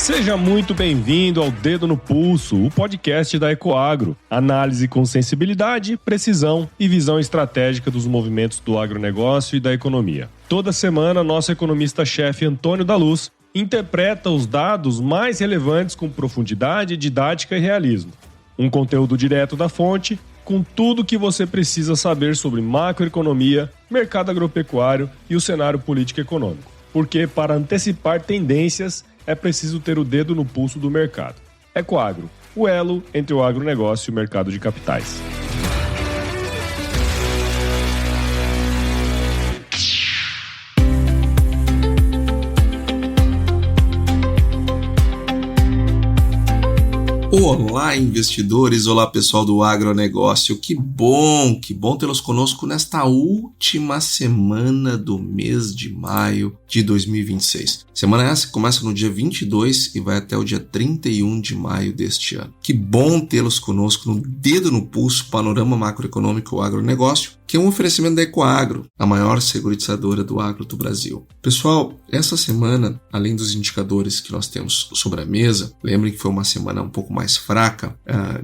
Seja muito bem-vindo ao Dedo no Pulso, o podcast da Ecoagro. Análise com sensibilidade, precisão e visão estratégica dos movimentos do agronegócio e da economia. Toda semana, nosso economista-chefe Antônio da Luz interpreta os dados mais relevantes com profundidade, didática e realismo. Um conteúdo direto da fonte, com tudo o que você precisa saber sobre macroeconomia, mercado agropecuário e o cenário político-econômico. Porque, para antecipar tendências, é preciso ter o dedo no pulso do mercado. Ecoagro, o elo entre o agronegócio e o mercado de capitais. Olá, investidores! Olá, pessoal do agronegócio! Que bom tê-los conosco nesta última semana do mês de maio de 2026. Semana essa que começa no dia 22 e vai até o dia 31 de maio deste ano. Que bom tê-los conosco no Dedo no Pulso, Panorama Macroeconômico e Agronegócio, que é um oferecimento da Ecoagro, a maior seguridizadora do agro do Brasil. Pessoal, essa semana, além dos indicadores que nós temos sobre a mesa, lembrem que foi uma semana um pouco mais fraca,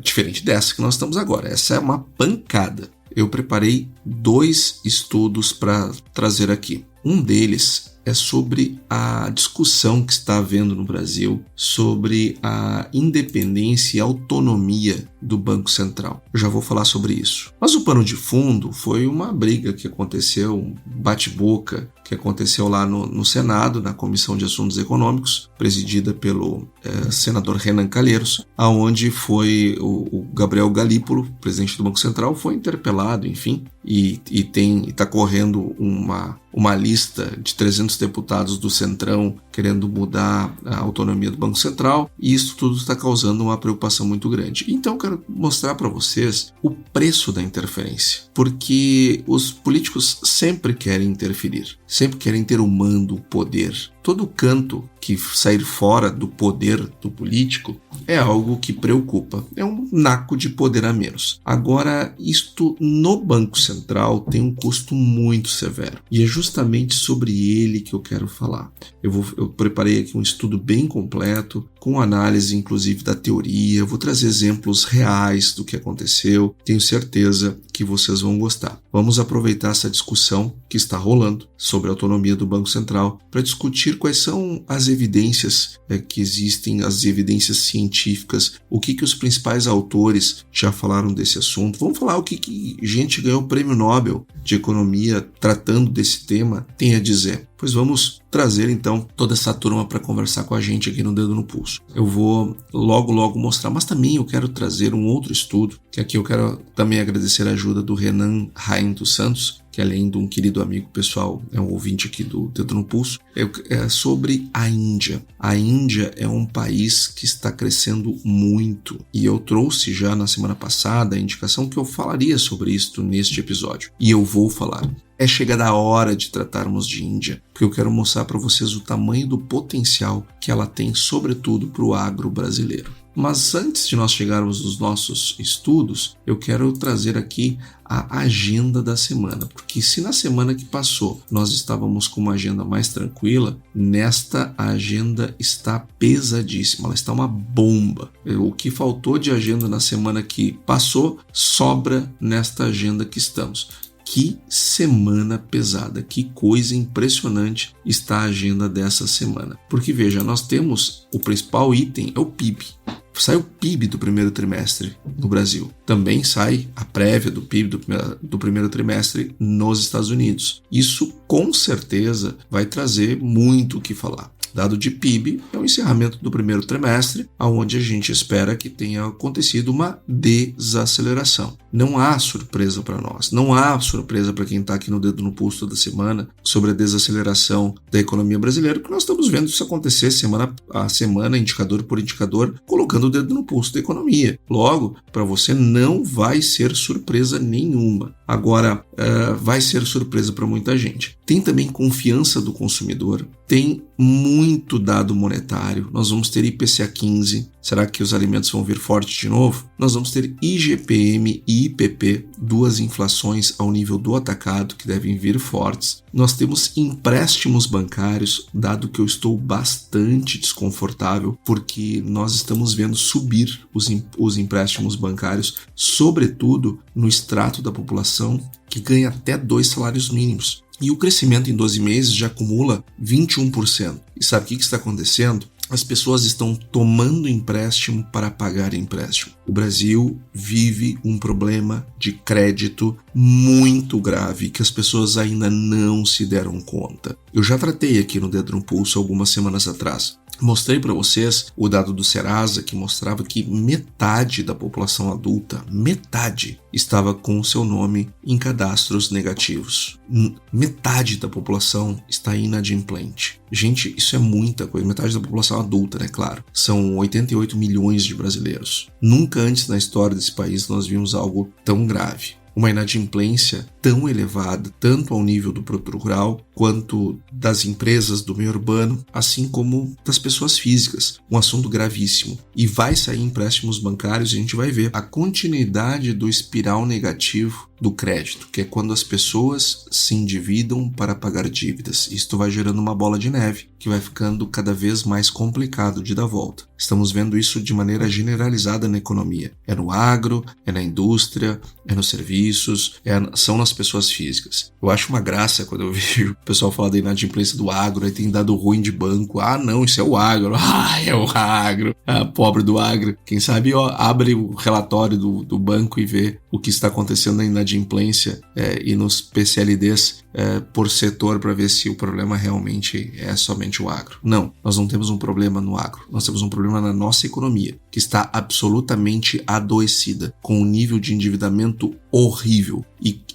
diferente dessa que nós estamos agora. Essa é uma pancada. Eu preparei 2 estudos para trazer aqui. Um deles é sobre a discussão que está havendo no Brasil sobre a independência e autonomia do Banco Central. Eu já vou falar sobre isso. Mas o pano de fundo foi uma briga que aconteceu, um bate-boca que aconteceu lá no Senado, na Comissão de Assuntos Econômicos, presidida pelo senador Renan Calheiros, aonde foi o Gabriel Galípolo, presidente do Banco Central, foi interpelado, enfim, e está correndo uma lista de 300 deputados do Centrão querendo mudar a autonomia do Banco Central, e isso tudo está causando uma preocupação muito grande. Então eu quero mostrar para vocês o preço da interferência, porque os políticos sempre querem interferir, sempre querem ter o mando, o poder. Todo canto que sair fora do poder do político é algo que preocupa, é um naco de poder a menos. Agora, isto no Banco Central tem um custo muito severo, e é justamente sobre ele que eu quero falar. Eu preparei aqui um estudo bem completo, com análise inclusive da teoria, vou trazer exemplos reais do que aconteceu, tenho certeza que vocês vão gostar. Vamos aproveitar essa discussão que está rolando sobre a autonomia do Banco Central para discutir quais são as evidências que existem, as evidências científicas, o que os principais autores já falaram desse assunto. Vamos falar o que gente ganhou o Prêmio Nobel de Economia tratando desse tema tem a dizer. Pois vamos trazer então toda essa turma para conversar com a gente aqui no Dedo no Pulso. Eu vou logo mostrar, mas também eu quero trazer um outro estudo, que aqui eu quero também agradecer a ajuda do Renan Raim dos Santos, que além de um querido amigo pessoal, é um ouvinte aqui do Dedo no Pulso, é sobre a Índia. A Índia é um país que está crescendo muito, e eu trouxe já na semana passada a indicação que eu falaria sobre isso neste episódio, e eu vou falar. É chegada a hora de tratarmos de Índia, porque eu quero mostrar para vocês o tamanho do potencial que ela tem, sobretudo para o agro brasileiro. Mas antes de nós chegarmos nos nossos estudos, eu quero trazer aqui a agenda da semana, porque se na semana que passou nós estávamos com uma agenda mais tranquila, nesta a agenda está pesadíssima, ela está uma bomba. O que faltou de agenda na semana que passou, sobra nesta agenda que estamos. Que semana pesada, que coisa impressionante está a agenda dessa semana. Porque veja, nós temos o principal item, é o PIB. Sai o PIB do primeiro trimestre no Brasil. Também sai a prévia do PIB do primeiro trimestre nos Estados Unidos. Isso com certeza vai trazer muito o que falar. Dado de PIB, é o encerramento do primeiro trimestre, onde a gente espera que tenha acontecido uma desaceleração. Não há surpresa para nós, não há surpresa para quem está aqui no Dedo no Pulso toda semana sobre a desaceleração da economia brasileira, porque nós estamos vendo isso acontecer semana a semana, indicador por indicador, colocando o dedo no pulso da economia. Logo, para você não vai ser surpresa nenhuma. Agora, vai ser surpresa para muita gente. Tem também confiança do consumidor, tem muito muito dado monetário, nós vamos ter IPCA 15, será que os alimentos vão vir forte de novo? Nós vamos ter IGPM e IPP, duas inflações ao nível do atacado que devem vir fortes. Nós temos empréstimos bancários, dado que eu estou bastante desconfortável, porque nós estamos vendo subir os empréstimos bancários, sobretudo no extrato da população que ganha até 2 salários mínimos. E o crescimento em 12 meses já acumula 21%. E sabe o que está acontecendo? As pessoas estão tomando empréstimo para pagar empréstimo. O Brasil vive um problema de crédito muito grave que as pessoas ainda não se deram conta. Eu já tratei aqui no Dedo no Pulso algumas semanas atrás. Mostrei para vocês o dado do Serasa que mostrava que metade da população adulta, metade, estava com o seu nome em cadastros negativos. Metade da população está inadimplente. Gente, isso é muita coisa. Metade da população adulta, né? Claro. São 88 milhões de brasileiros. Nunca antes na história desse país nós vimos algo tão grave. Uma inadimplência tão elevada, tanto ao nível do produtor rural, quanto das empresas do meio urbano, assim como das pessoas físicas. Um assunto gravíssimo. E vai sair empréstimos bancários e a gente vai ver a continuidade do espiral negativo do crédito, que é quando as pessoas se endividam para pagar dívidas. Isto vai gerando uma bola de neve, que vai ficando cada vez mais complicado de dar volta. Estamos vendo isso de maneira generalizada na economia. É no agro, é na indústria, é nos serviços, são nas pessoas físicas. Eu acho uma graça quando eu vejo o pessoal falar da inadimplência do agro, aí tem dado ruim de banco. Ah, não, isso é o agro. Ah, é o agro. Ah, pobre do agro. Quem sabe abre o relatório do banco e vê o que está acontecendo na inadimplência e nos PCLDs por setor para ver se o problema realmente é somente o agro. Não, nós não temos um problema no agro. Nós temos um problema na nossa economia, que está absolutamente adoecida, com um nível de endividamento horrível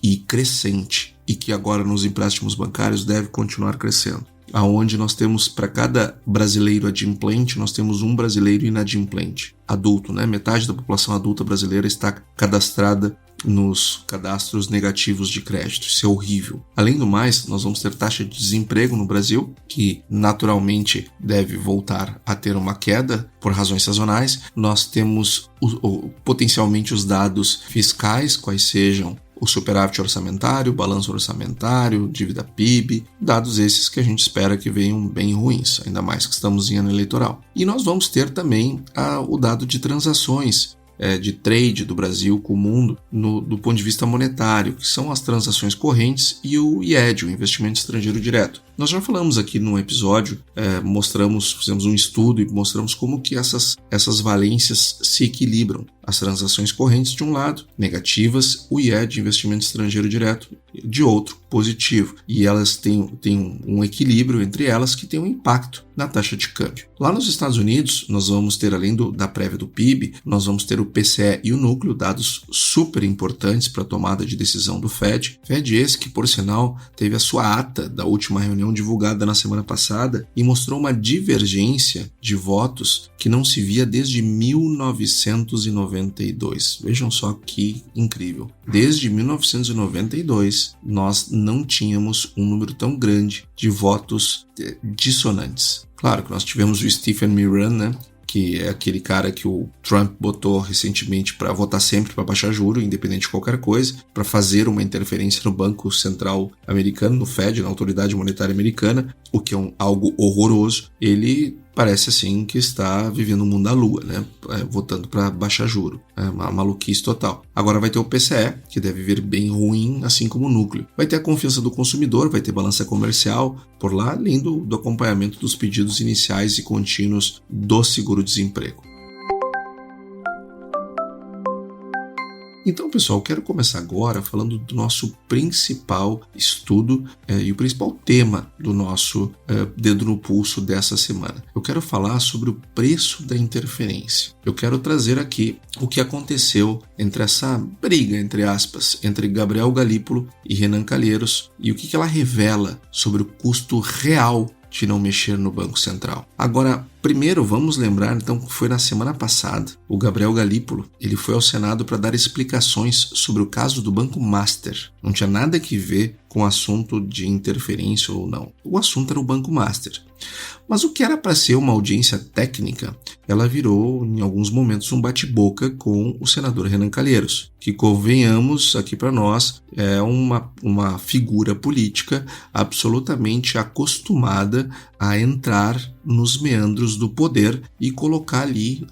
e crescente, e que agora nos empréstimos bancários deve continuar crescendo. Aonde nós temos, para cada brasileiro adimplente, nós temos um brasileiro inadimplente, adulto, né? Metade da população adulta brasileira está cadastrada nos cadastros negativos de crédito. Isso é horrível. Além do mais, nós vamos ter taxa de desemprego no Brasil, que naturalmente deve voltar a ter uma queda por razões sazonais. Nós temos potencialmente os dados fiscais, quais sejam o superávit orçamentário, balanço orçamentário, dívida PIB, dados esses que a gente espera que venham bem ruins, ainda mais que estamos em ano eleitoral. E nós vamos ter também o dado de transações, de trade do Brasil com o mundo do ponto de vista monetário, que são as transações correntes e o IED, o investimento estrangeiro direto. Nós já falamos aqui num episódio, fizemos um estudo e mostramos como que essas valências se equilibram. As transações correntes de um lado, negativas, o IED, investimento estrangeiro direto, de outro, positivo. E elas têm um equilíbrio entre elas que tem um impacto na taxa de câmbio. Lá nos Estados Unidos, nós vamos ter, além da prévia do PIB, nós vamos ter o PCE e o núcleo, dados super importantes para a tomada de decisão do Fed. Fed esse que, por sinal, teve a sua ata da última reunião divulgada na semana passada e mostrou uma divergência de votos que não se via desde 1992. Vejam só que incrível. Desde 1992, nós não tínhamos um número tão grande de votos dissonantes. Claro que nós tivemos o Stephen Miran, né? Que é aquele cara que o Trump botou recentemente para votar sempre para baixar juro, independente de qualquer coisa, para fazer uma interferência no Banco Central americano, no Fed, na Autoridade Monetária Americana, o que é algo horroroso. Ele parece assim que está vivendo o mundo da lua, né? Votando para baixar juro. É uma maluquice total. Agora vai ter o PCE, que deve vir bem ruim, assim como o núcleo. Vai ter a confiança do consumidor, vai ter balança comercial por lá, além do acompanhamento dos pedidos iniciais e contínuos do seguro-desemprego. Então, pessoal, eu quero começar agora falando do nosso principal estudo e o principal tema do nosso Dedo no Pulso dessa semana. Eu quero falar sobre o preço da interferência. Eu quero trazer aqui o que aconteceu entre essa briga, entre aspas, entre Gabriel Galípolo e Renan Calheiros e o que ela revela sobre o custo real de não mexer no Banco Central. Agora, primeiro vamos lembrar então que foi na semana passada, o Gabriel Galípolo, ele foi ao Senado para dar explicações sobre o caso do Banco Master. Não tinha nada que ver com o assunto de interferência ou não. O assunto era o Banco Master. Mas o que era para ser uma audiência técnica, ela virou, em alguns momentos, um bate-boca com o senador Renan Calheiros, que, convenhamos aqui para nós, é uma figura política absolutamente acostumada a entrar nos meandros do poder e colocar ali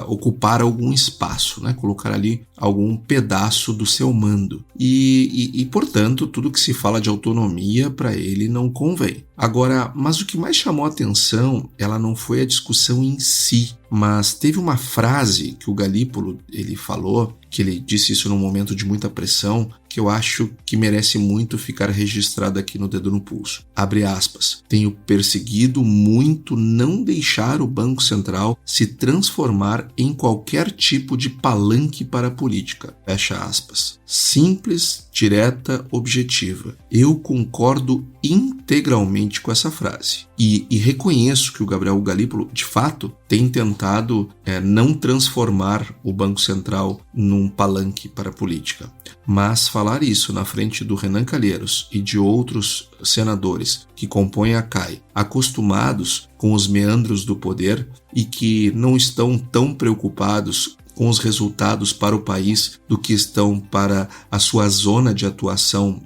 ocupar algum espaço, né? Colocar ali algum pedaço do seu mando. E, portanto, tudo que se fala de autonomia para ele não convém. Agora, mas o que mais chamou a atenção, ela não foi a discussão em si, mas teve uma frase que o Galípolo ele falou, que ele disse isso num momento de muita pressão, que eu acho que merece muito ficar registrado aqui no Dedo no Pulso. Abre aspas. Tenho perseguido muito não deixar o Banco Central se transformar em qualquer tipo de palanque para a política. Fecha aspas. Simples, direta, objetiva. Eu concordo integralmente com essa frase. E reconheço que o Gabriel Galípolo, de fato, tem tentado não transformar o Banco Central num palanque para a política. Mas falar isso na frente do Renan Calheiros e de outros senadores que compõem a CAI, acostumados com os meandros do poder e que não estão tão preocupados com os resultados para o país do que estão para a sua zona de atuação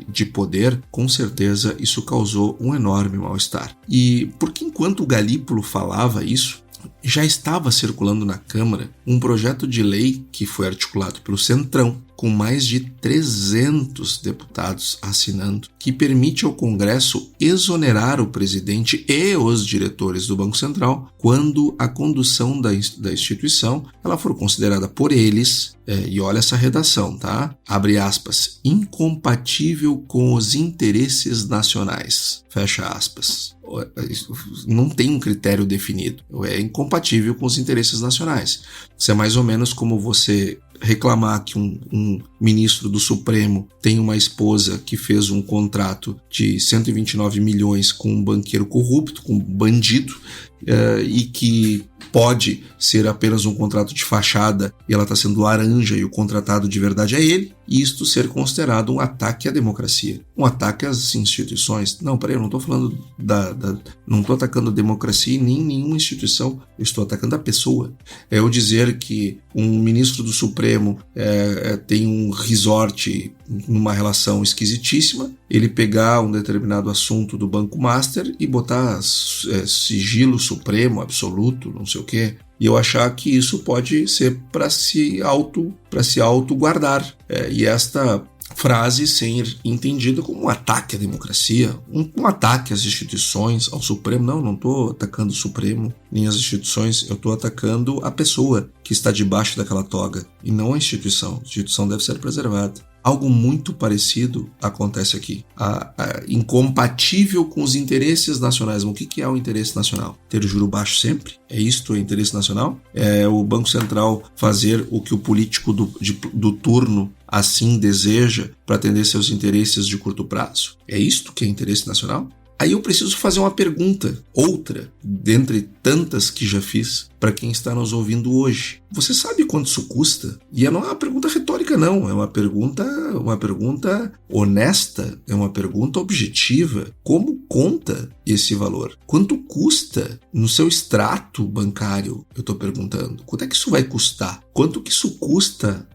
de poder, com certeza isso causou um enorme mal-estar. E porque enquanto o Galípolo falava isso, já estava circulando na Câmara um projeto de lei que foi articulado pelo Centrão, com mais de 300 deputados assinando, que permite ao Congresso exonerar o presidente e os diretores do Banco Central quando a condução da instituição ela for considerada por eles, e olha essa redação, tá? Abre aspas, incompatível com os interesses nacionais, fecha aspas. Não tem um critério definido, é incompatível com os interesses nacionais. Isso é mais ou menos como você reclamar que um ministro do Supremo tem uma esposa que fez um contrato de 129 milhões com um banqueiro corrupto, com um bandido, e que pode ser apenas um contrato de fachada e ela está sendo laranja e o contratado de verdade é ele, e isto ser considerado um ataque à democracia, um ataque às instituições. Não, peraí, eu não estou falando não estou atacando a democracia em nenhuma instituição, eu estou atacando a pessoa. É eu dizer que um ministro do Supremo tem um resort numa relação esquisitíssima, ele pegar um determinado assunto do Banco Master e botar sigilo supremo, absoluto, não sei o quê, e eu achar que isso pode ser para se autoguardar. E esta frase ser entendida como um ataque à democracia, um ataque às instituições, ao Supremo. Não estou atacando o Supremo nem as instituições, eu estou atacando a pessoa que está debaixo daquela toga e não a instituição. A instituição deve ser preservada. Algo muito parecido acontece aqui. Incompatível com os interesses nacionais. O que é o interesse nacional? Ter o juro baixo sempre? É isto o interesse nacional? É o Banco Central fazer o que o político do turno assim deseja para atender seus interesses de curto prazo? É isto que é interesse nacional? Aí eu preciso fazer uma pergunta, outra, dentre tantas que já fiz, para quem está nos ouvindo hoje. Você sabe quanto isso custa? E não é uma pergunta retórica, não. É uma pergunta honesta, é uma pergunta objetiva. Como conta esse valor? Quanto custa no seu extrato bancário? Eu estou perguntando. Quanto é que isso vai custar? Quanto que isso custa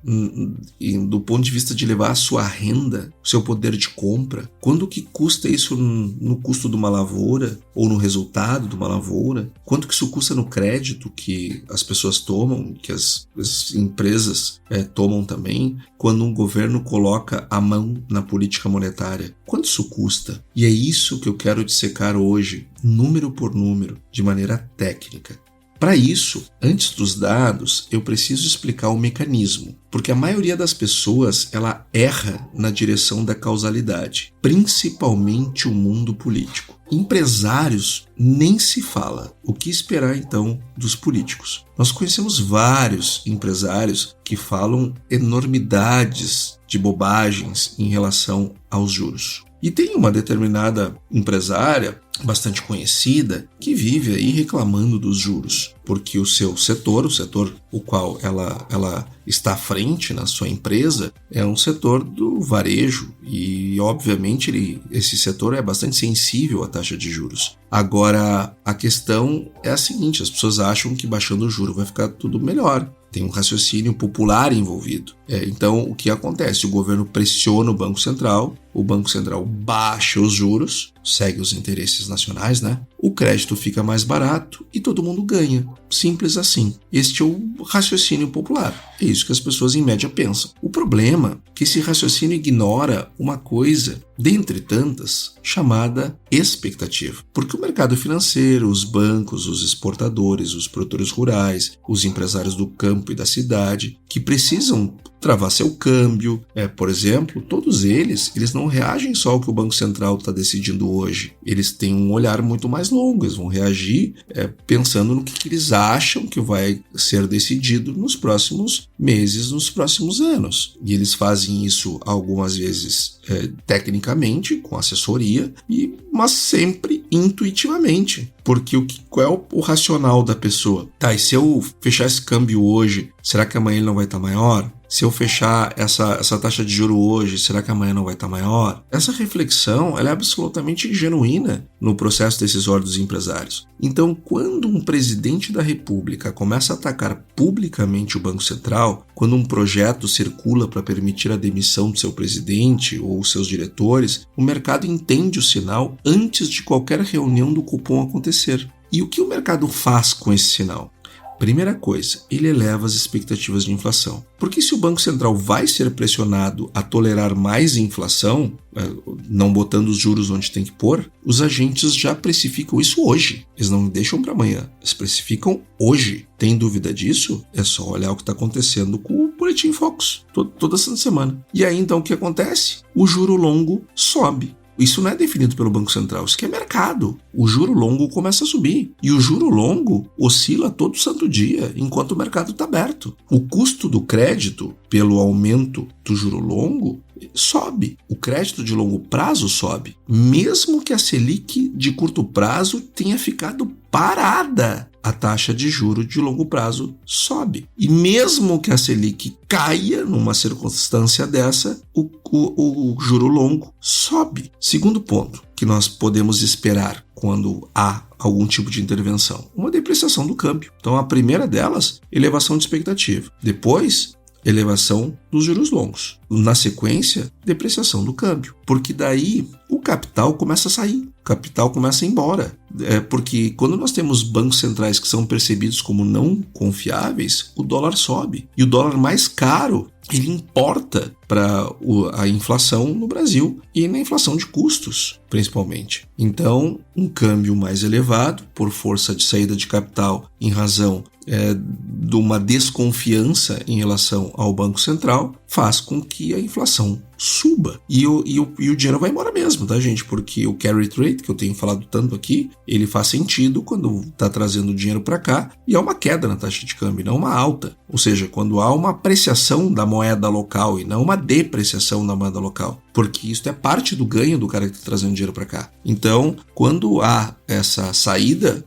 do ponto de vista de levar a sua renda, o seu poder de compra? Quanto que custa isso no custo de uma lavoura ou no resultado de uma lavoura? Quanto que isso custa no crédito que as pessoas tomam, que as empresas tomam também, quando um governo coloca a mão na política monetária? Quanto isso custa? E é isso que eu quero dissecar hoje, número por número, de maneira técnica. Para isso, antes dos dados, eu preciso explicar o mecanismo, porque a maioria das pessoas ela erra na direção da causalidade, principalmente o mundo político. Empresários nem se fala. O que esperar então dos políticos? Nós conhecemos vários empresários que falam enormidades de bobagens em relação aos juros. E tem uma determinada empresária bastante conhecida que vive aí reclamando dos juros, porque o seu setor, o setor o qual ela está à frente na sua empresa, é um setor do varejo e, obviamente, esse setor é bastante sensível à taxa de juros. Agora, a questão é a seguinte, as pessoas acham que baixando o juro vai ficar tudo melhor. Tem um raciocínio popular envolvido. Então, o que acontece? O governo pressiona o Banco Central baixa os juros, segue os interesses nacionais, né? O crédito fica mais barato e todo mundo ganha. Simples assim. Este é o raciocínio popular. É isso que as pessoas em média pensam. O problema é que esse raciocínio ignora uma coisa, dentre tantas, chamada expectativa. Porque o mercado financeiro, os bancos, os exportadores, os produtores rurais, os empresários do campo e da cidade, que precisam travar seu câmbio, por exemplo, todos eles não reagem só ao que o Banco Central está decidindo hoje. Eles têm um olhar muito mais longo, eles vão reagir pensando no que eles acham que vai ser decidido nos próximos meses, nos próximos anos. E eles fazem isso algumas vezes tecnicamente, com assessoria, mas sempre intuitivamente. Porque qual é o racional da pessoa? Tá, e se eu fechar esse câmbio hoje, será que amanhã ele não vai estar maior? Se eu fechar essa taxa de juro hoje, será que amanhã não vai estar maior? Essa reflexão ela é absolutamente genuína no processo decisório dos empresários. Então, quando um presidente da República começa a atacar publicamente o Banco Central, quando um projeto circula para permitir a demissão do seu presidente ou seus diretores, o mercado entende o sinal antes de qualquer reunião do cupom acontecer. E o que o mercado faz com esse sinal? Primeira coisa, ele eleva as expectativas de inflação. Porque se o Banco Central vai ser pressionado a tolerar mais inflação, não botando os juros onde tem que pôr, os agentes já precificam isso hoje. Eles não deixam para amanhã, eles precificam hoje. Tem dúvida disso? É só olhar o que está acontecendo com o Boletim Focus, toda essa semana. E aí então o que acontece? O juro longo sobe. Isso não é definido pelo Banco Central, isso que é mercado. O juro longo começa a subir. E o juro longo oscila todo santo dia, enquanto o mercado está aberto. O custo do crédito, pelo aumento do juro longo, sobe. O crédito de longo prazo sobe. Mesmo que a Selic de curto prazo tenha ficado parada, a taxa de juro de longo prazo sobe. E mesmo que a Selic caia numa circunstância dessa, o juro longo sobe. Segundo ponto que nós podemos esperar quando há algum tipo de intervenção, uma depreciação do câmbio. Então a primeira delas, elevação de expectativa. Depois, elevação dos juros longos. Na sequência, depreciação do câmbio. Porque daí o capital começa a sair, o capital começa a ir embora. Porque quando nós temos bancos centrais que são percebidos como não confiáveis, o dólar sobe. E o dólar mais caro, ele importa para a inflação no Brasil e na inflação de custos, principalmente. Então, um câmbio mais elevado, por força de saída de capital em razão de uma desconfiança em relação ao Banco Central, faz com que a inflação suba. E o dinheiro vai embora mesmo, tá, gente? Porque o carry trade, que eu tenho falado tanto aqui, ele faz sentido quando está trazendo dinheiro para cá e há uma queda na taxa de câmbio, não uma alta. Ou seja, quando há uma apreciação da moeda local e não uma depreciação da moeda local. Porque isso é parte do ganho do cara que está trazendo dinheiro para cá. Então, quando há essa saída,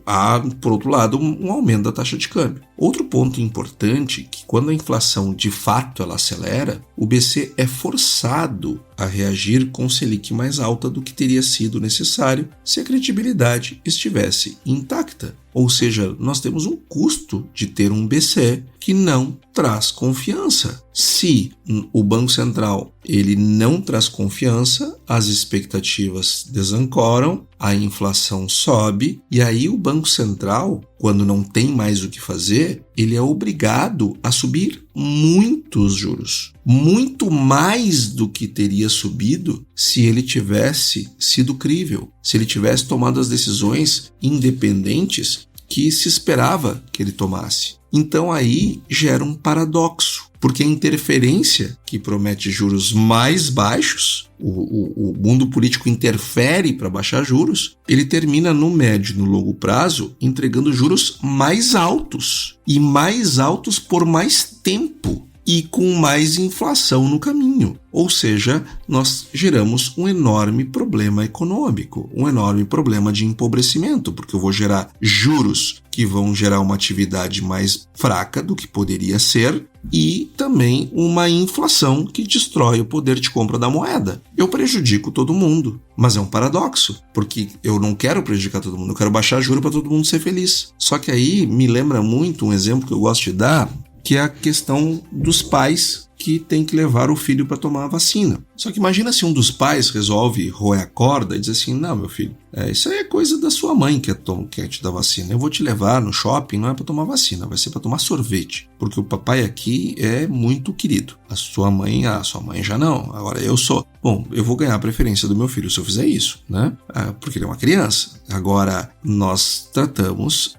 há, por outro lado, um aumento da taxa de câmbio. Outro ponto importante é que quando a inflação de fato ela acelera, o BC é forçado a reagir com Selic mais alta do que teria sido necessário se a credibilidade estivesse intacta. Ou seja, nós temos um custo de ter um BC que não traz confiança. Se o Banco Central ele não traz confiança, as expectativas desancoram, a inflação sobe e aí o Banco Central, quando não tem mais o que fazer, ele é obrigado a subir muitos juros. Muito mais do que teria subido se ele tivesse sido crível, se ele tivesse tomado as decisões independentes que se esperava que ele tomasse. Então aí gera um paradoxo, porque a interferência que promete juros mais baixos, o mundo político interfere para baixar juros, ele termina no médio e no longo prazo entregando juros mais altos, e mais altos por mais tempo. e com mais inflação no caminho. Ou seja, nós geramos um enorme problema econômico, um enorme problema de empobrecimento, porque eu vou gerar juros que vão gerar uma atividade mais fraca do que poderia ser e também uma inflação que destrói o poder de compra da moeda. Eu prejudico todo mundo, mas é um paradoxo, porque eu não quero prejudicar todo mundo, eu quero baixar juros para todo mundo ser feliz. Só que aí me lembra muito um exemplo que eu gosto de dar, que é a questão dos pais que tem que levar o filho para tomar a vacina. Só que imagina se um dos pais resolve roer a corda e diz assim, não, meu filho, isso aí é coisa da sua mãe que quer te dar vacina. Eu vou te levar no shopping, não é para tomar vacina, vai ser para tomar sorvete, porque o papai aqui é muito querido. A sua mãe já não, agora eu sou. Bom, eu vou ganhar a preferência do meu filho se eu fizer isso, né? Porque ele é uma criança. Agora, nós tratamos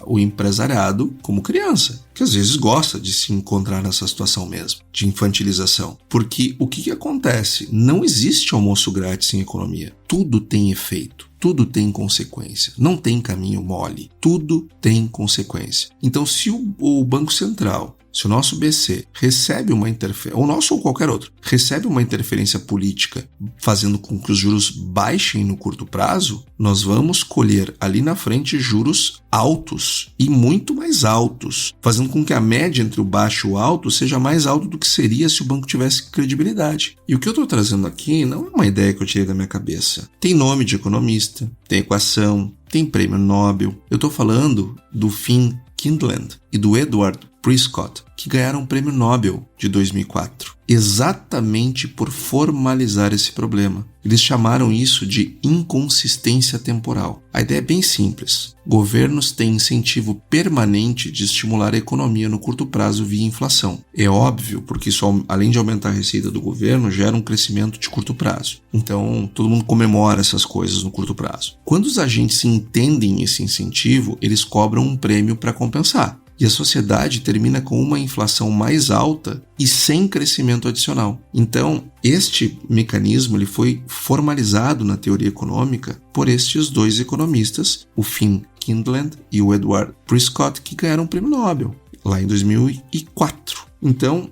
o empresariado como criança, que às vezes gosta de se encontrar nessa situação mesmo, de infantilização. Porque o que acontece? Não existe almoço grátis em economia. Tudo tem efeito. Tudo tem consequência. Não tem caminho mole. Tudo tem consequência. Então, se o Banco Central, se o nosso BC recebe uma interferência, ou nosso ou qualquer outro, recebe uma interferência política fazendo com que os juros baixem no curto prazo, nós vamos colher ali na frente juros altos e muito mais altos, fazendo com que a média entre o baixo e o alto seja mais alto do que seria se o banco tivesse credibilidade. E o que eu estou trazendo aqui não é uma ideia que eu tirei da minha cabeça. Tem nome de economista, tem equação, tem prêmio Nobel. Eu estou falando do Finn Kindland e do Edward Prescott, que ganharam o prêmio Nobel de 2004, exatamente por formalizar esse problema. Eles chamaram isso de inconsistência temporal. A ideia é bem simples. Governos têm incentivo permanente de estimular a economia no curto prazo via inflação. É óbvio, porque isso, além de aumentar a receita do governo, gera um crescimento de curto prazo. Então, todo mundo comemora essas coisas no curto prazo. Quando os agentes entendem esse incentivo, eles cobram um prêmio para compensar. E a sociedade termina com uma inflação mais alta e sem crescimento adicional. Então, este mecanismo ele foi formalizado na teoria econômica por estes dois economistas, o Finn Kindland e o Edward Prescott, que ganharam o prêmio Nobel lá em 2004. Então,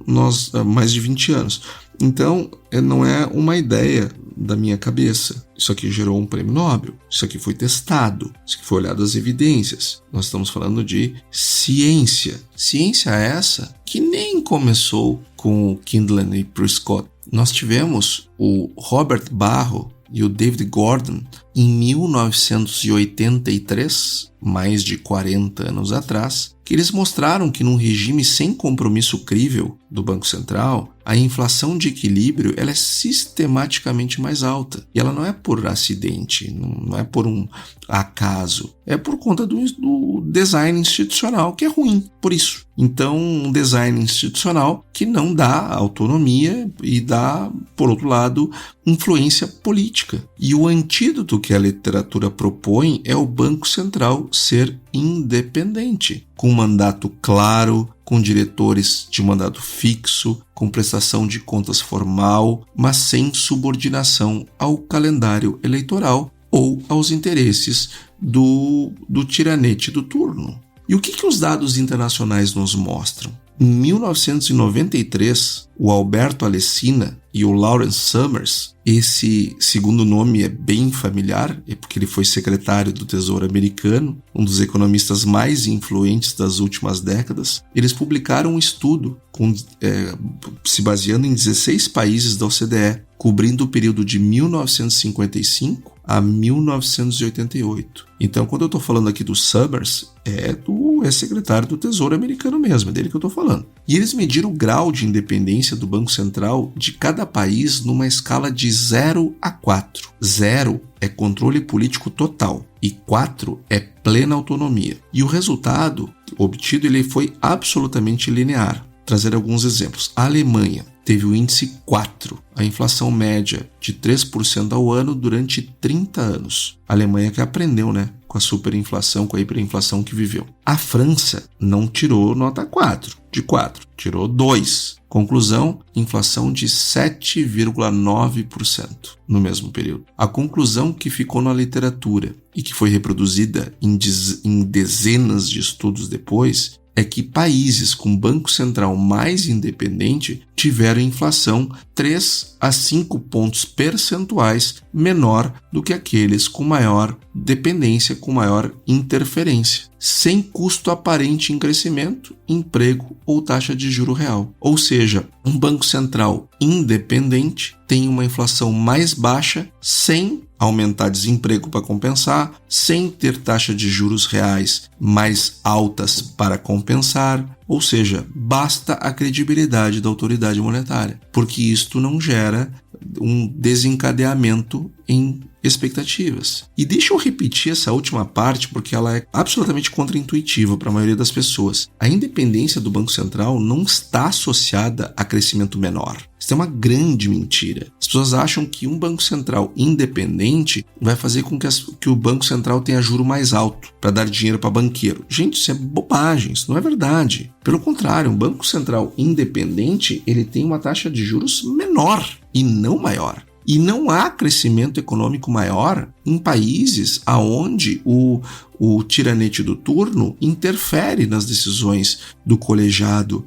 mais de 20 anos. Então, não é uma ideia da minha cabeça. Isso aqui gerou um prêmio Nobel. Isso aqui foi testado. Isso aqui foi olhado as evidências. Nós estamos falando de ciência. Ciência essa que nem começou com o Kindland e Prescott. Nós tivemos o Robert Barro e o David Gordon em 1983, mais de 40 anos atrás, que eles mostraram que num regime sem compromisso crível do Banco Central, a inflação de equilíbrio ela é sistematicamente mais alta. E ela não é por acidente, não é por um acaso, é por conta do design institucional, que é ruim, por isso. Então, um design institucional que não dá autonomia e dá, por outro lado, influência política. E o antídoto que a literatura propõe é o Banco Central ser independente, com um mandato claro, com diretores de mandato fixo, com prestação de contas formal, mas sem subordinação ao calendário eleitoral ou aos interesses do tiranete do turno. E o que os dados internacionais nos mostram? Em 1993, o Alberto Alessina e o Lawrence Summers, esse segundo nome é bem familiar, é porque ele foi secretário do Tesouro americano, um dos economistas mais influentes das últimas décadas. Eles publicaram um estudo se baseando em 16 países da OCDE, cobrindo o período de 1955 a 1988. Então, quando eu estou falando aqui do Summers, é secretário do Tesouro americano mesmo, é dele que eu estou falando. E eles mediram o grau de independência do Banco Central de cada país numa escala de 0 a 4. 0 é controle político total e 4 é plena autonomia. E o resultado obtido ele foi absolutamente linear. Trazer alguns exemplos. A Alemanha teve o índice 4, a inflação média de 3% ao ano durante 30 anos. A Alemanha que aprendeu, com a superinflação, com a hiperinflação que viveu. A França não tirou nota 4, de 4, tirou 2. Conclusão, inflação de 7,9% no mesmo período. A conclusão que ficou na literatura e que foi reproduzida em dezenas de estudos depois é que países com banco central mais independente tiveram inflação 3 a 5 pontos percentuais menor do que aqueles com maior dependência, com maior interferência, sem custo aparente em crescimento, emprego ou taxa de juro real. Ou seja, um banco central independente tem uma inflação mais baixa sem aumentar desemprego para compensar, sem ter taxa de juros reais mais altas para compensar, ou seja, basta a credibilidade da autoridade monetária, porque isto não gera um desencadeamento em expectativas. E deixa eu repetir essa última parte porque ela é absolutamente contraintuitiva para a maioria das pessoas. A independência do Banco Central não está associada a crescimento menor. Isso é uma grande mentira. As pessoas acham que um Banco Central independente vai fazer com que o Banco Central tenha juro mais alto para dar dinheiro para banqueiro. Gente, isso é bobagem, isso não é verdade. Pelo contrário, um Banco Central independente ele tem uma taxa de juros menor e não maior. E não há crescimento econômico maior em países onde o tiranete do turno interfere nas decisões do colegiado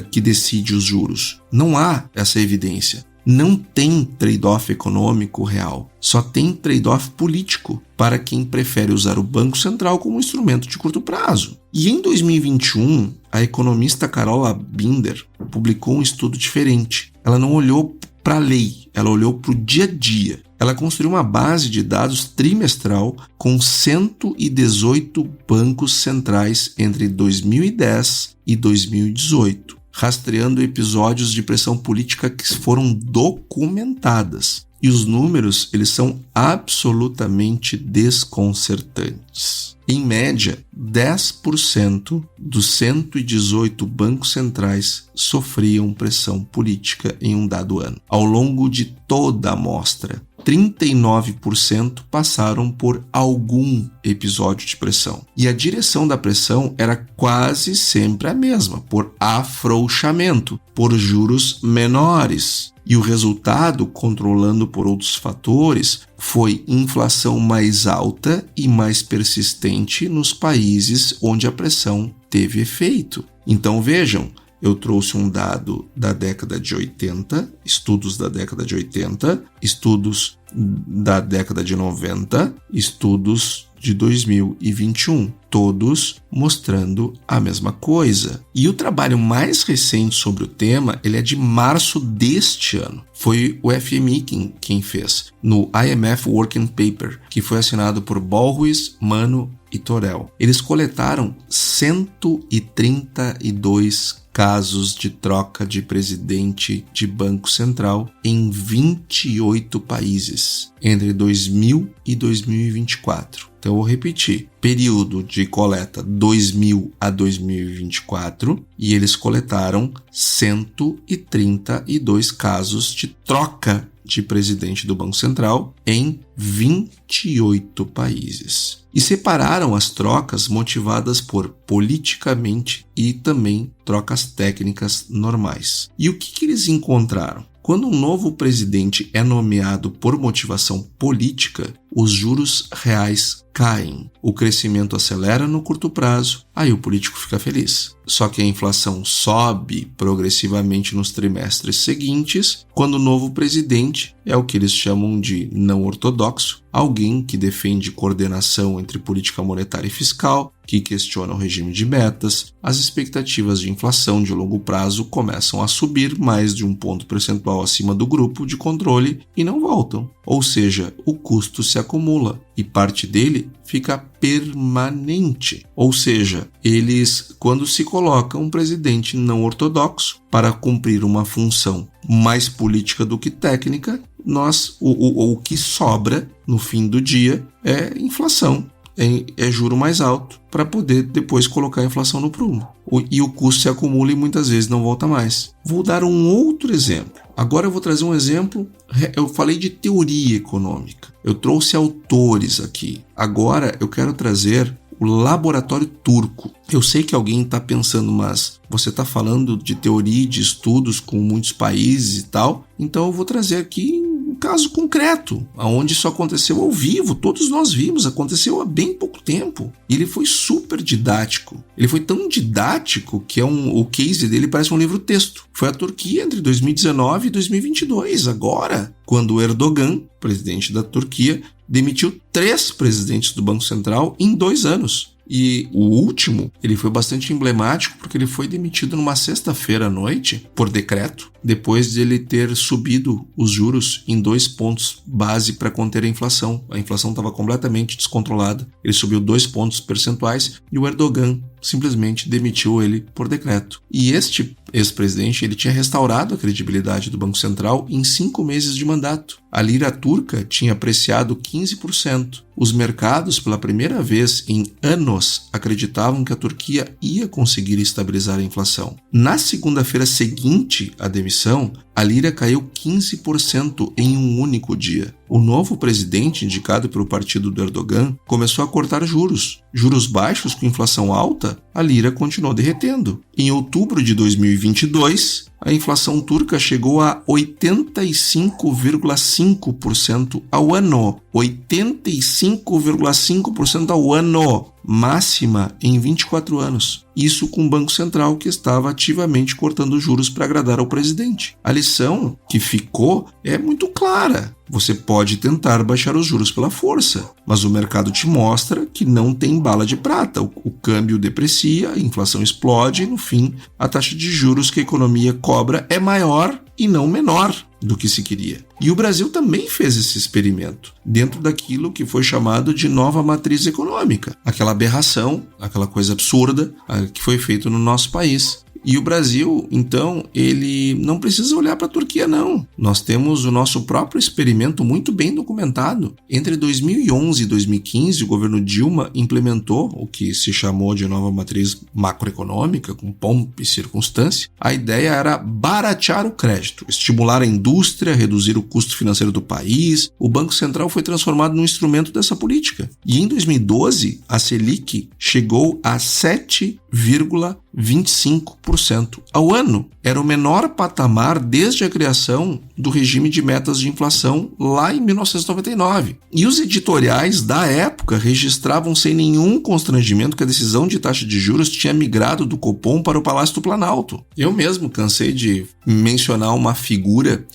que decide os juros. Não há essa evidência. Não tem trade-off econômico real. Só tem trade-off político para quem prefere usar o Banco Central como instrumento de curto prazo. E em 2021, a economista Carola Binder publicou um estudo diferente. Ela não olhou para a lei, ela olhou para o dia a dia. Ela construiu uma base de dados trimestral com 118 bancos centrais entre 2010 e 2018, rastreando episódios de pressão política que foram documentadas. E os números, eles são absolutamente desconcertantes. Em média, 10% dos 118 bancos centrais sofriam pressão política em um dado ano. Ao longo de toda a amostra, 39% passaram por algum episódio de pressão. E a direção da pressão era quase sempre a mesma, por afrouxamento, por juros menores. E o resultado, controlando por outros fatores, foi inflação mais alta e mais persistente nos países onde a pressão teve efeito. Então vejam, eu trouxe um dado da década de 80, estudos da década de 80, estudos da década de 90, estudos de 2021, todos mostrando a mesma coisa. E o trabalho mais recente sobre o tema, ele é de março deste ano. Foi o FMI quem fez, no IMF Working Paper, que foi assinado por Ballhuis, Mano e Torel. Eles coletaram 132 casos de troca de presidente de Banco Central em 28 países, entre 2000 e 2024. Então eu vou repetir, período de coleta 2000 a 2024 e eles coletaram 132 casos de troca de presidente do Banco Central em 28 países. E separaram as trocas motivadas por politicamente e também trocas técnicas normais. E o que eles encontraram? Quando um novo presidente é nomeado por motivação política, os juros reais caem. O crescimento acelera no curto prazo, aí o político fica feliz. Só que a inflação sobe progressivamente nos trimestres seguintes, quando o novo presidente é o que eles chamam de não ortodoxo, alguém que defende coordenação entre política monetária e fiscal, que questiona o regime de metas, as expectativas de inflação de longo prazo começam a subir mais de um ponto percentual acima do grupo de controle e não voltam. Ou seja, o custo se acumula e parte dele fica permanente. Ou seja, eles, quando se coloca um presidente não ortodoxo para cumprir uma função mais política do que técnica, o que sobra no fim do dia é inflação. É juro mais alto para poder depois colocar a inflação no prumo. E o custo se acumula e muitas vezes não volta mais. Vou dar um outro exemplo. Agora eu vou trazer um exemplo. Eu falei de teoria econômica. Eu trouxe autores aqui. Agora eu quero trazer o laboratório turco. Eu sei que alguém está pensando, mas você está falando de teoria e de estudos com muitos países e tal. Então eu vou trazer aqui caso concreto, onde isso aconteceu ao vivo, todos nós vimos, aconteceu há bem pouco tempo. E ele foi super didático. Ele foi tão didático que o case dele parece um livro-texto. Foi a Turquia entre 2019 e 2022, agora, quando o Erdogan, presidente da Turquia, demitiu 3 presidentes do Banco Central em 2 anos. E o último, ele foi bastante emblemático porque ele foi demitido numa sexta-feira à noite, por decreto, depois de ele ter subido os juros em 2 pontos base para conter a inflação. A inflação estava completamente descontrolada. Ele subiu 2 pontos percentuais e o Erdogan simplesmente demitiu ele por decreto. E este ex-presidente, ele tinha restaurado a credibilidade do Banco Central em 5 meses de mandato. A lira turca tinha apreciado 15%. Os mercados, pela primeira vez em anos, acreditavam que a Turquia ia conseguir estabilizar a inflação. Na segunda-feira seguinte à demissão, a lira caiu 15% em um único dia. O novo presidente, indicado pelo partido do Erdogan, começou a cortar juros. Juros baixos com inflação alta, a lira continuou derretendo. Em outubro de 2022, a inflação turca chegou a 85,5% ao ano. 85,5% ao ano. Máxima em 24 anos. Isso com o Banco Central que estava ativamente cortando juros para agradar ao presidente. A lição que ficou é muito clara. Você pode tentar baixar os juros pela força, mas o mercado te mostra que não tem bala de prata. O câmbio deprecia, a inflação explode e, no fim, a taxa de juros que a economia cobra é maior e não menor do que se queria. E o Brasil também fez esse experimento, dentro daquilo que foi chamado de nova matriz econômica, aquela aberração, aquela coisa absurda que foi feito no nosso país. E o Brasil, então, ele não precisa olhar para a Turquia, não. Nós temos o nosso próprio experimento muito bem documentado. Entre 2011 e 2015, o governo Dilma implementou o que se chamou de nova matriz macroeconômica, com pompa e circunstância. A ideia era baratear o crédito, estimular a indústria, reduzir o custo financeiro do país. O Banco Central foi transformado num instrumento dessa política. E em 2012, a Selic chegou a 7,25% ao ano. Era o menor patamar desde a criação do regime de metas de inflação lá em 1999. E os editoriais da época registravam sem nenhum constrangimento que a decisão de taxa de juros tinha migrado do Copom para o Palácio do Planalto. Eu mesmo cansei de mencionar uma figura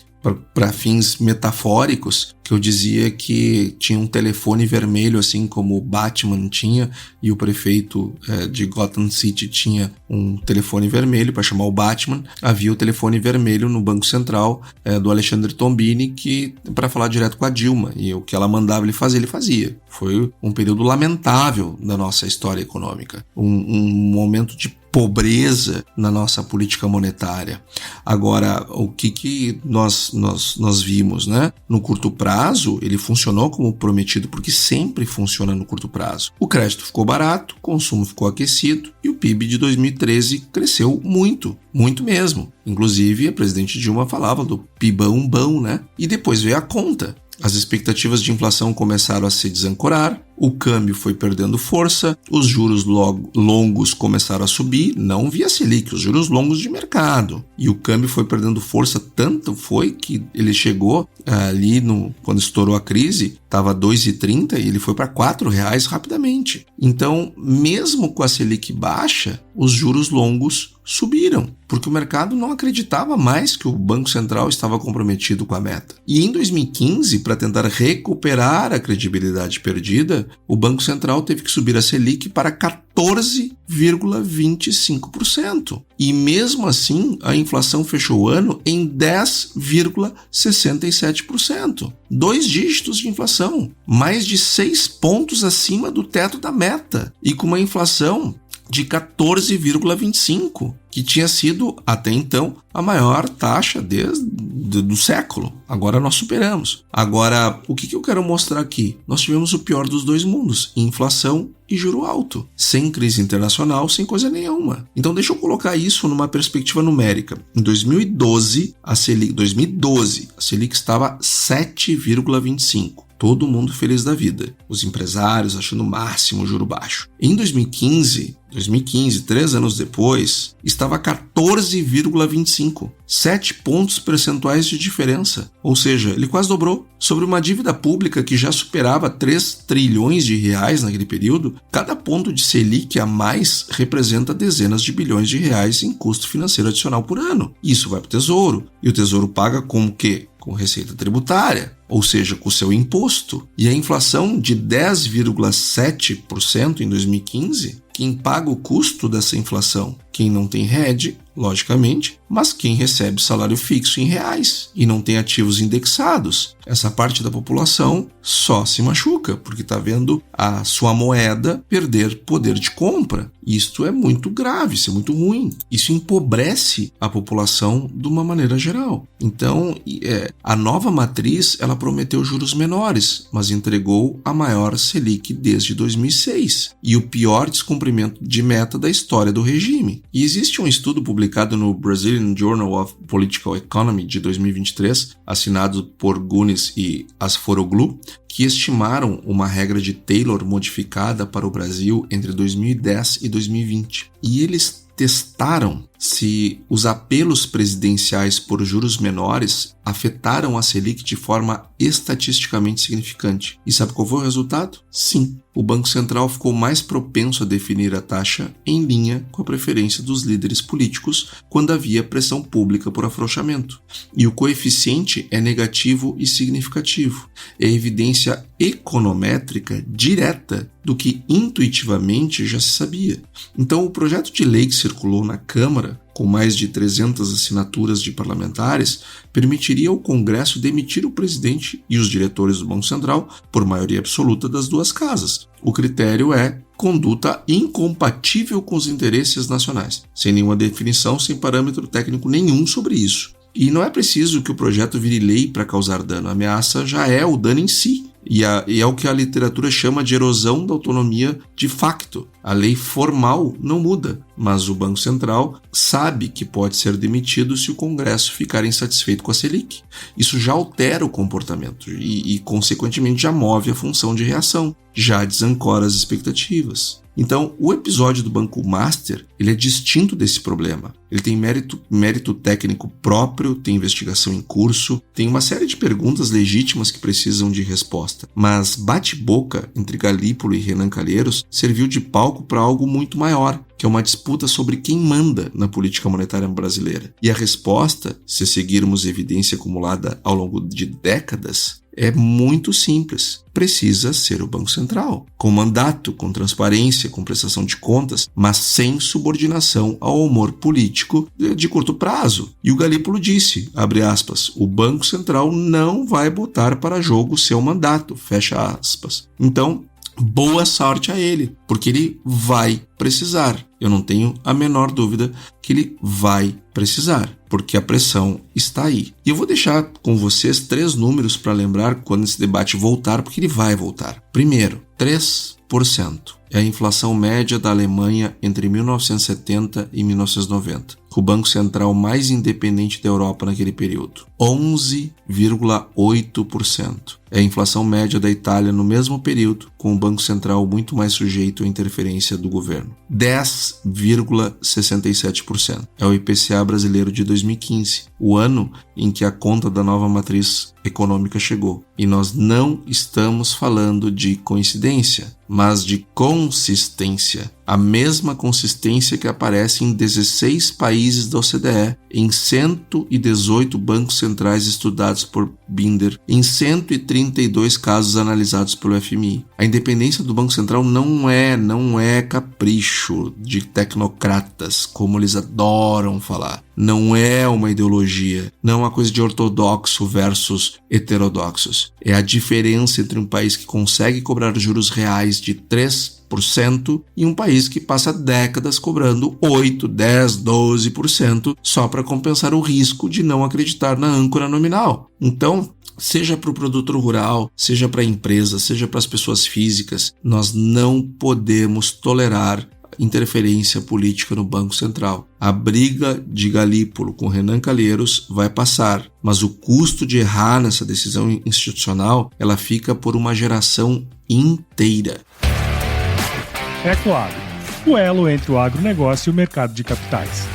para fins metafóricos, que eu dizia que tinha um telefone vermelho, assim como o Batman tinha, e o prefeito de Gotham City tinha um telefone vermelho para chamar o Batman. Havia o telefone vermelho no Banco Central do Alexandre Tombini, para falar direto com a Dilma, e o que ela mandava ele fazer, ele fazia. Foi um período lamentável da nossa história econômica, um momento de pobreza na nossa política monetária. Agora, o que nós vimos, né? No curto prazo, ele funcionou como prometido, porque sempre funciona no curto prazo. O crédito ficou barato, o consumo ficou aquecido e o PIB de 2013 cresceu muito, muito mesmo. Inclusive, a presidente Dilma falava do PIBão, né? E depois veio a conta. As expectativas de inflação começaram a se desancorar, o câmbio foi perdendo força, os juros longos começaram a subir, não via Selic, os juros longos de mercado. E o câmbio foi perdendo força, tanto foi que ele chegou ali, quando estourou a crise, estava 2,30 e ele foi para R$4 rapidamente. Então, mesmo com a Selic baixa, os juros longos subiram, porque o mercado não acreditava mais que o Banco Central estava comprometido com a meta. E em 2015, para tentar recuperar a credibilidade perdida, o Banco Central teve que subir a Selic para 14,25%. E mesmo assim, a inflação fechou o ano em 10,67%. 2 dígitos de inflação, mais de 6 pontos acima do teto da meta. E com uma inflação de 14,25%, que tinha sido, até então, a maior taxa do século. Agora nós superamos. Agora, o que eu quero mostrar aqui? Nós tivemos o pior dos dois mundos, inflação e juro alto, sem crise internacional, sem coisa nenhuma. Então deixa eu colocar isso numa perspectiva numérica. Em 2012, a Selic estava 7,25%. todo mundo feliz da vida, os empresários achando o máximo o juro baixo. Em 2015, 3 anos depois, estava 14,25, 7 pontos percentuais de diferença, ou seja, ele quase dobrou. Sobre uma dívida pública que já superava 3 trilhões de reais naquele período, cada ponto de Selic a mais representa dezenas de bilhões de reais em custo financeiro adicional por ano. Isso vai para o Tesouro, e o Tesouro paga como quê? Com receita tributária, ou seja, com o seu imposto. E a inflação de 10,7% em 2015, quem paga o custo dessa inflação? Quem não tem hedge, logicamente, mas quem recebe salário fixo em reais e não tem ativos indexados. Essa parte da população só se machuca porque está vendo a sua moeda perder poder de compra. Isto é muito grave, isso é muito ruim. Isso empobrece a população de uma maneira geral. Então, a nova matriz, ela prometeu juros menores, mas entregou a maior Selic desde 2006 e o pior descumprimento de meta da história do regime. E existe um estudo publicado no Brazilian Journal of Political Economy de 2023, assinado por Gunis e Asforoglu, que estimaram uma regra de Taylor modificada para o Brasil entre 2010 e 2020. E eles testaram se os apelos presidenciais por juros menores afetaram a Selic de forma estatisticamente significante. E sabe qual foi o resultado? Sim, o Banco Central ficou mais propenso a definir a taxa em linha com a preferência dos líderes políticos quando havia pressão pública por afrouxamento. E o coeficiente é negativo e significativo. É evidência econométrica direta do que intuitivamente já se sabia. Então, o projeto de lei que circulou na Câmara, com mais de 300 assinaturas de parlamentares, permitiria ao Congresso demitir o presidente e os diretores do Banco Central por maioria absoluta das duas casas. O critério é conduta incompatível com os interesses nacionais, sem nenhuma definição, sem parâmetro técnico nenhum sobre isso. E não é preciso que o projeto vire lei para causar dano, a ameaça já é o dano em si. E é o que a literatura chama de erosão da autonomia de facto. A lei formal não muda, mas o Banco Central sabe que pode ser demitido se o Congresso ficar insatisfeito com a Selic. Isso já altera o comportamento e consequentemente, já move a função de reação, já desancora as expectativas. Então, o episódio do Banco Master, ele é distinto desse problema. Ele tem mérito técnico próprio, tem investigação em curso, tem uma série de perguntas legítimas que precisam de resposta. Mas bate-boca entre Galípolo e Renan Calheiros serviu de palco para algo muito maior, que é uma disputa sobre quem manda na política monetária brasileira. E a resposta, se seguirmos evidência acumulada ao longo de décadas, é muito simples. Precisa ser o Banco Central, com mandato, com transparência, com prestação de contas, mas sem subordinação ao humor político de curto prazo. E o Galípolo disse, abre aspas, o Banco Central não vai botar para jogo seu mandato, fecha aspas. Então, boa sorte a ele, porque ele vai precisar. Eu não tenho a menor dúvida que ele vai precisar, porque a pressão está aí. E eu vou deixar com vocês 3 números para lembrar quando esse debate voltar, porque ele vai voltar. Primeiro, 3% é a inflação média da Alemanha entre 1970 e 1990. O banco central mais independente da Europa naquele período. 11,8%. É a inflação média da Itália no mesmo período, com o Banco Central muito mais sujeito à interferência do governo. 10,67%. É o IPCA brasileiro de 2015, o ano em que a conta da nova matriz econômica chegou. E nós não estamos falando de coincidência, mas de consistência. A mesma consistência que aparece em 16 países da OCDE, em 118 bancos centrais estudados por Binder, em 132 casos analisados pelo FMI. A independência do Banco Central não é capricho de tecnocratas, como eles adoram falar. Não é uma ideologia, não é uma coisa de ortodoxo versus heterodoxos. É a diferença entre um país que consegue cobrar juros reais de 3% e um país que passa décadas cobrando 8, 10, 12% só para compensar o risco de não acreditar na âncora nominal. Então, seja para o produtor rural, seja para a empresa, seja para as pessoas físicas, nós não podemos tolerar interferência política no Banco Central. A briga de Galípolo com Renan Calheiros vai passar, mas o custo de errar nessa decisão institucional, ela fica por uma geração inteira. Ecoagro, o elo entre o agronegócio e o mercado de capitais.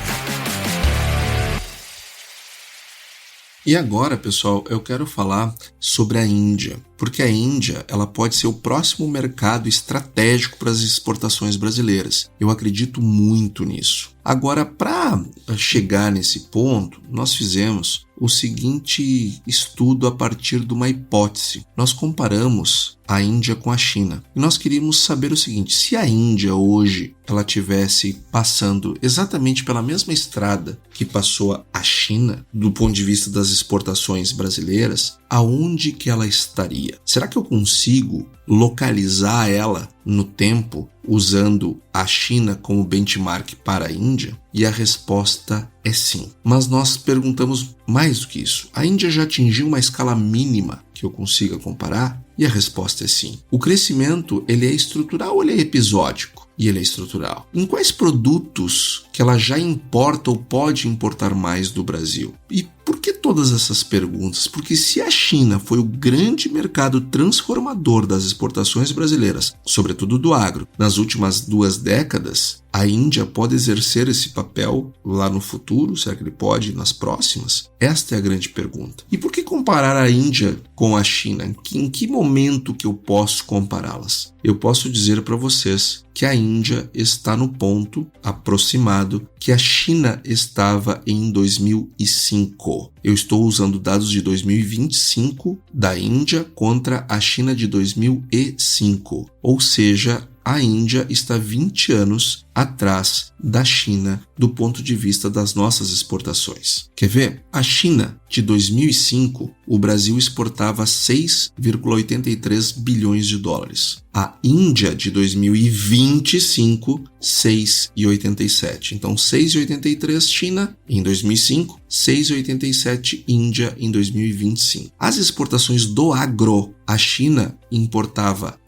E agora, pessoal, eu quero falar sobre a Índia, porque a Índia ela pode ser o próximo mercado estratégico para as exportações brasileiras. Eu acredito muito nisso. Agora, para chegar nesse ponto, nós fizemos o seguinte estudo a partir de uma hipótese. Nós comparamos a Índia com a China. E nós queríamos saber o seguinte: se a Índia hoje ela tivesse passando exatamente pela mesma estrada que passou a China, do ponto de vista das exportações brasileiras, aonde que ela estaria? Será que eu consigo localizar ela no tempo usando a China como benchmark para a Índia? E a resposta é sim. Mas nós perguntamos mais do que isso. A Índia já atingiu uma escala mínima que eu consiga comparar? E a resposta é sim. O crescimento, ele é estrutural ou ele é episódico? E ele é estrutural. Em quais produtos que ela já importa ou pode importar mais do Brasil? E por que todas essas perguntas? Porque se a China foi o grande mercado transformador das exportações brasileiras, sobretudo do agro, nas últimas 2 décadas, a Índia pode exercer esse papel lá no futuro? Será que ele pode nas próximas? Esta é a grande pergunta. E por que comparar a Índia com a China? Em que momento que eu posso compará-las? Eu posso dizer para vocês que a Índia está no ponto aproximado que a China estava em 2005. Eu estou usando dados de 2025 da Índia contra a China de 2005. Ou seja, a Índia está 20 anos atrás da China do ponto de vista das nossas exportações. Quer ver? A China de 2005, o Brasil exportava 6,83 bilhões de dólares. A Índia de 2025, 6,87. Então, 6,83 China em 2005, 6,87 Índia em 2025. As exportações do agro, a China importava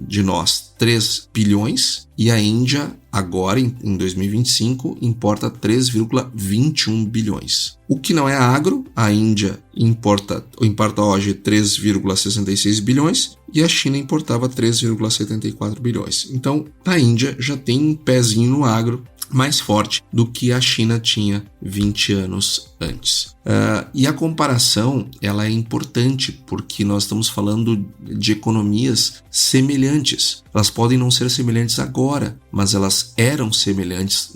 de nós 3 bilhões e a Índia, agora em 2025, importa 3,21 bilhões. O que não é agro, a Índia importa hoje 3,66 bilhões e a China importava 3,74 bilhões. Então, a Índia já tem um pezinho no agro mais forte do que a China tinha 20 anos antes. E a comparação ela é importante porque nós estamos falando de economias semelhantes. Elas podem não ser semelhantes agora, mas elas eram semelhantes.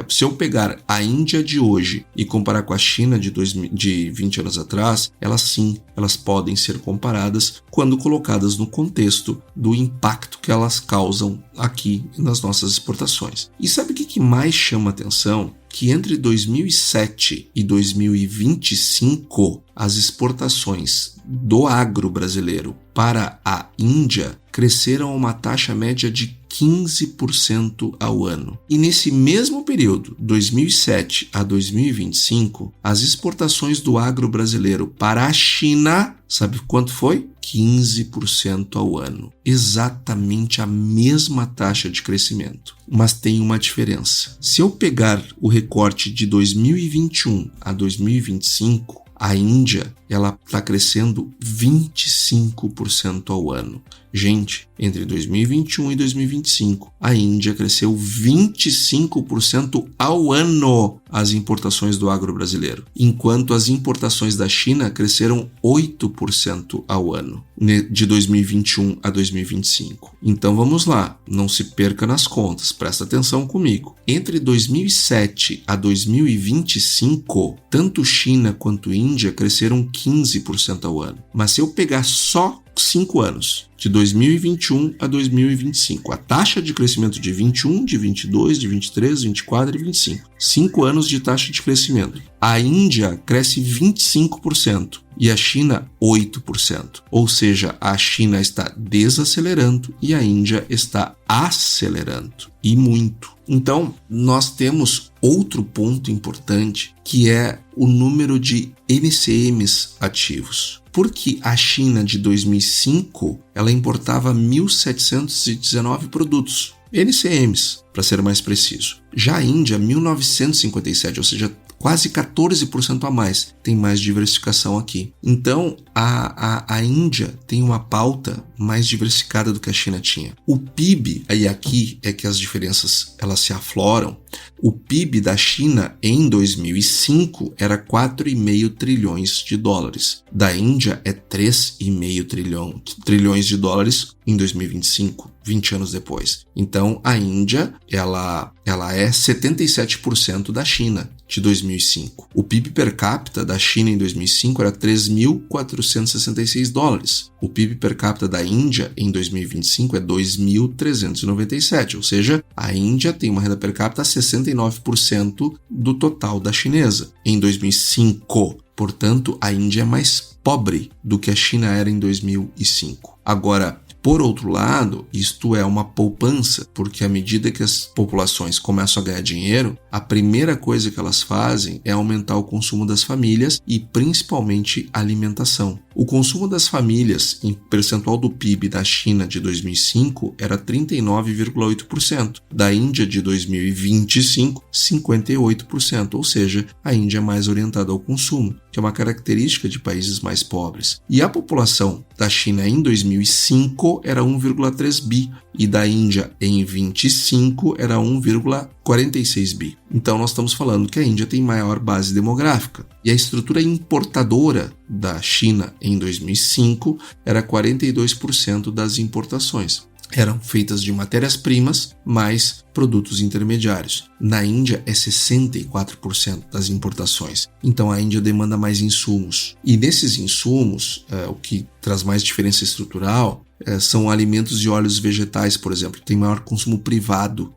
Se eu pegar a Índia de hoje e comparar com a China de 20 anos atrás, elas podem ser comparadas quando colocadas no contexto do impacto que elas causam aqui nas nossas exportações. E sabe o que mais chama atenção? Que entre 2007 e 2025, as exportações do agro brasileiro para a Índia cresceram a uma taxa média de 15% ao ano. E nesse mesmo período, 2007 a 2025, as exportações do agro brasileiro para a China, sabe quanto foi? 15% ao ano. Exatamente a mesma taxa de crescimento. Mas tem uma diferença. Se eu pegar o recorte de 2021 a 2025, a Índia ela está crescendo 25% ao ano. Gente, entre 2021 e 2025, a Índia cresceu 25% ao ano as importações do agro brasileiro, enquanto as importações da China cresceram 8% ao ano, de 2021 a 2025. Então vamos lá, não se perca nas contas, presta atenção comigo. Entre 2007 a 2025, tanto China quanto Índia cresceram 15% ao ano. Mas se eu pegar só 5 anos, de 2021 a 2025, a taxa de crescimento de 21, de 22, de 23, 24 e 25. 5 anos de taxa de crescimento. A Índia cresce 25% e a China 8%. Ou seja, a China está desacelerando e a Índia está acelerando. E muito. Então, nós temos outro ponto importante que é o número de NCMs ativos. Porque a China de 2005, ela importava 1.719 produtos, NCMs, para ser mais preciso. Já a Índia, 1957, ou seja, quase 14% a mais. Tem mais diversificação aqui. Então, a Índia tem uma pauta mais diversificada do que a China tinha. O PIB, aí aqui é que as diferenças elas se afloram. O PIB da China em 2005 era 4,5 trilhões de dólares. Da Índia é 3,5 trilhões de dólares em 2025, 20 anos depois. Então, a Índia, ela é 77% da China de 2005. O PIB per capita da China em 2005 era 3.466 dólares. O PIB per capita da Índia em 2025 é 2.397, ou seja, a Índia tem uma renda per capita 69% do total da chinesa em 2005. Portanto, a Índia é mais pobre do que a China era em 2005. Agora, por outro lado, isto é uma poupança, porque à medida que as populações começam a ganhar dinheiro, a primeira coisa que elas fazem é aumentar o consumo das famílias e principalmente a alimentação. O consumo das famílias em percentual do PIB da China de 2005 era 39,8%, da Índia de 2025, 58%, ou seja, a Índia é mais orientada ao consumo, que é uma característica de países mais pobres. E a população da China em 2005 era 1,3 bi e da Índia em 25 era 1,46 bi. Então nós estamos falando que a Índia tem maior base demográfica. E a estrutura importadora da China em 2005 era 42% das importações. Eram feitas de matérias-primas mais produtos intermediários. Na Índia é 64% das importações. Então a Índia demanda mais insumos. E nesses insumos, o que traz mais diferença estrutural são alimentos e óleos vegetais, por exemplo. Tem maior consumo privado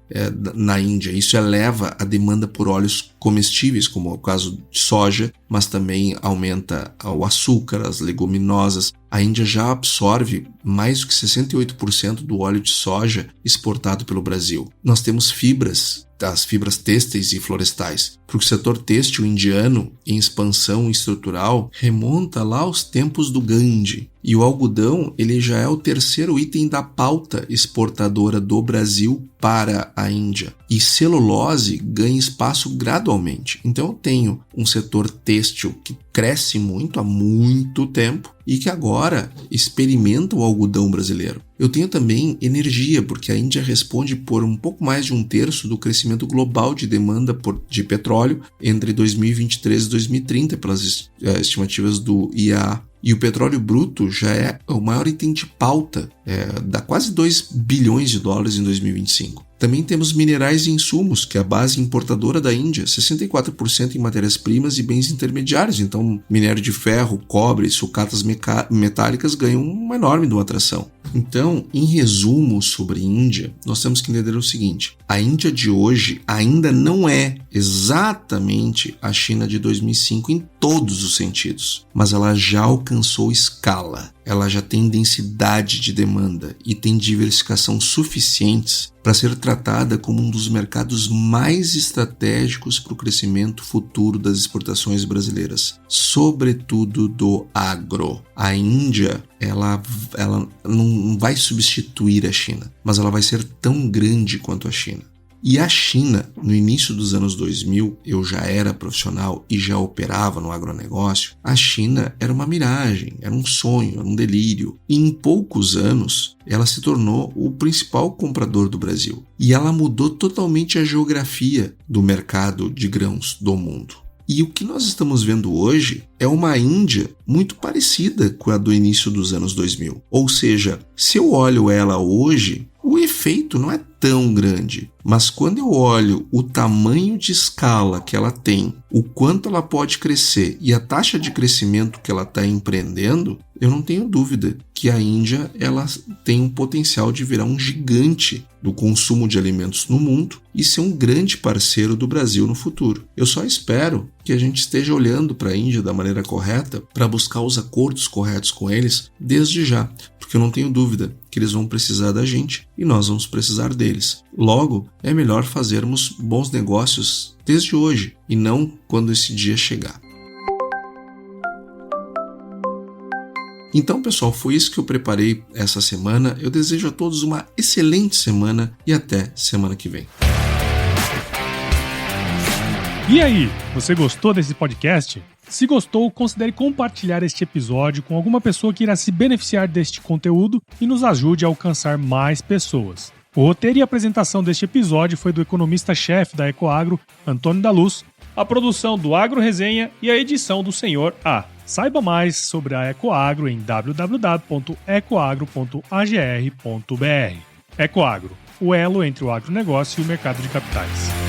na Índia. Isso eleva a demanda por óleos comestíveis, como é o caso de soja, mas também aumenta o açúcar, as leguminosas. A Índia já absorve mais do que 68% do óleo de soja exportado pelo Brasil. Nós temos fibras, as fibras têxteis e florestais, porque o setor têxtil indiano em expansão estrutural remonta lá aos tempos do Gandhi. E o algodão ele já é o terceiro item da pauta exportadora do Brasil para a Índia. E celulose ganha espaço gradualmente. Então eu tenho um setor têxtil que cresce muito há muito tempo e que agora experimenta o algodão brasileiro. Eu tenho também energia, porque a Índia responde por um pouco mais de 1/3 do crescimento global de demanda de petróleo entre 2023 e 2030, pelas estimativas do IEA. E o petróleo bruto já é o maior item de pauta, dá quase 2 bilhões de dólares em 2025. Também temos minerais e insumos, que é a base importadora da Índia, 64% em matérias-primas e bens intermediários. Então, minério de ferro, cobre, sucatas metálicas ganham uma enorme atração. Então, em resumo sobre Índia, nós temos que entender o seguinte: a Índia de hoje ainda não é exatamente a China de 2005 em todos os sentidos, mas ela já alcançou escala. Ela já tem densidade de demanda e tem diversificação suficientes para ser tratada como um dos mercados mais estratégicos para o crescimento futuro das exportações brasileiras, sobretudo do agro. A Índia, ela não vai substituir a China, mas ela vai ser tão grande quanto a China. E a China, no início dos anos 2000, eu já era profissional e já operava no agronegócio. A China era uma miragem, era um sonho, era um delírio. E em poucos anos, ela se tornou o principal comprador do Brasil. E ela mudou totalmente a geografia do mercado de grãos do mundo. E o que nós estamos vendo hoje é uma Índia muito parecida com a do início dos anos 2000. Ou seja, se eu olho ela hoje, o efeito não é tão grande. Mas quando eu olho o tamanho de escala que ela tem, o quanto ela pode crescer e a taxa de crescimento que ela está empreendendo, eu não tenho dúvida que a Índia ela tem um potencial de virar um gigante do consumo de alimentos no mundo e ser um grande parceiro do Brasil no futuro. Eu só espero que a gente esteja olhando para a Índia da maneira correta para buscar os acordos corretos com eles desde já, porque eu não tenho dúvida que eles vão precisar da gente e nós vamos precisar deles. Logo, é melhor fazermos bons negócios desde hoje e não quando esse dia chegar. Então, pessoal, foi isso que eu preparei essa semana. Eu desejo a todos uma excelente semana e até semana que vem. E aí, você gostou desse podcast? Se gostou, considere compartilhar este episódio com alguma pessoa que irá se beneficiar deste conteúdo e nos ajude a alcançar mais pessoas. O roteiro e apresentação deste episódio foi do economista-chefe da Ecoagro, Antônio da Luz, a produção do Agro Resenha e a edição do Senhor A. Saiba mais sobre a Ecoagro em www.ecoagro.agr.br. Ecoagro, o elo entre o agronegócio e o mercado de capitais.